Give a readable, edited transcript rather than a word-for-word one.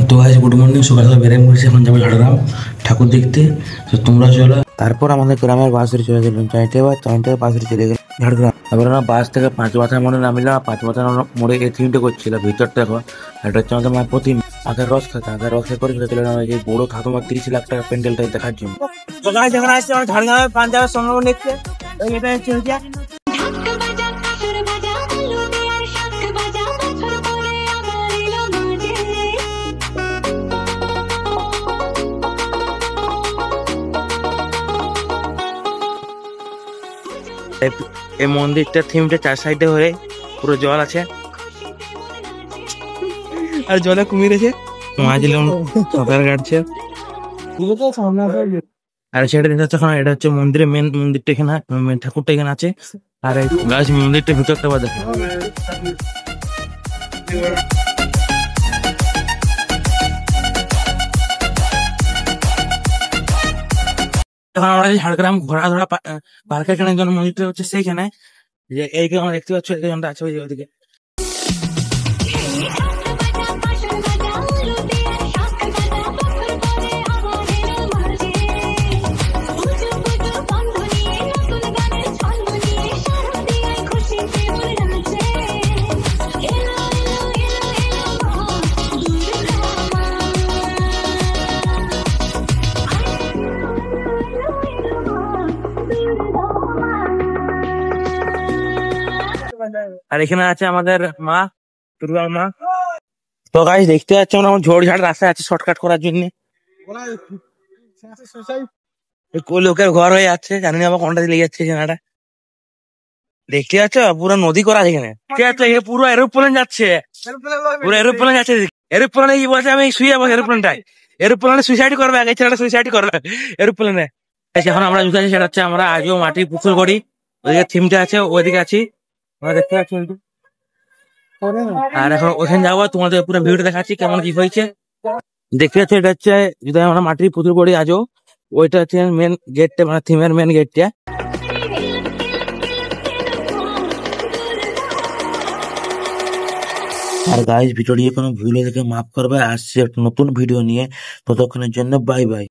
তো guys good morning, সকাল সকাল বেরিয়ে পড়েছি, এখন যাবো ঝাড়গ্রাম ঠাকুর দেখতে। তো তোমরা চলো। তারপর আমাদের গ্রামের বাসে চলে গেলাম চারটে বাসে চলে গেলাম ঝাড়গ্রাম। তারপর আমরা বাস থেকে ৫ মাথার মোড়ে নামিলাম। ৫ মাথার মোড়ে এই থিমটা করছিল ভিতরটা। এখন এটা হচ্ছে আমাদের মায়ের প্রতিমা। আগে রস খেতে করে চলে গেলাম এই যে বড় ঠাকুমার ৩০ লাখ টাকা প্যান্ডেলটা দেখার জন্য। তো গাইস এখন আসছে আমরা ঝাড়গ্রামে পাঞ্জাবের সংগ্রাম দেখতে। এটা হচ্ছে এই মন্দিরটার থিমটা ৪ সাইডে হয়ে পুরো জল আছে আর জলে কুমির আছে, মাঝিলাম সাঁতার কাটছে। আর সেটা দেখা যাচ্ছে এটা হচ্ছে মন্দিরের মেন মন্দিরটা এখানে, মেন ঠাকুরটা এখানে আছে। আর এই গাছ মন্দিরটা ভিতরটা বা দেখে এখন আমরা ঝাড়গ্রাম ঘোড়াধরা পার্কের এখানে জন মন্দিরটা হচ্ছে সেইখানে, যে এইখানে আমরা দেখতে পাচ্ছি এইখানটা আছে ওইদিকে। আর এখানে আছে আমাদের মা দুর্গা মা। তো গাইস দেখতে পাচ্ছি আমরা ঝোড়ঝাড় রাস্তায় আছে শর্টকাট করার জন্য। লোকের ঘর হয়ে যাচ্ছে, জানি না আবার কোনটা লেগে যাচ্ছে জানাটা। দেখতে পাচ্ছ পুরো নদী করা এখানে, পুরো এরোপ্লেন যাচ্ছে, পুরো এরোপ্লেন যাচ্ছে। এরোপ্লেনে কি বলছে আমি শুয়ে যাবো এরোপ্লেনটায়, এরোপ্লেনে সুইসাইড করবে, আগে ছেলেটা সুইসাইড করবে এরোপ্লেনে। এখন আমরা যেটা হচ্ছে সেটা হচ্ছে আমরা আজও মাটির পুকুর করি, ওইদিকে থিমটা আছে ওইদিকে আছি আমরা দেখতে পাচ্ছি। আর এখন ওখানে যাবো, তোমাদের পুরো ভিডিওটা দেখাচ্ছি কেমন কি হয়েছে। দেখতে পাচ্ছি এটা হচ্ছে যদি আমরা মাটির পুতুল করি আজও, ওইটা হচ্ছে মেন গেটটা, মানে থিমের মেন গেটটা। আর গাইস ভিডিও কোনো ভুল হয়ে থেকে মাফ করবে। আসছে একটা নতুন ভিডিও নিয়ে, ততক্ষণের জন্য বাই বাই।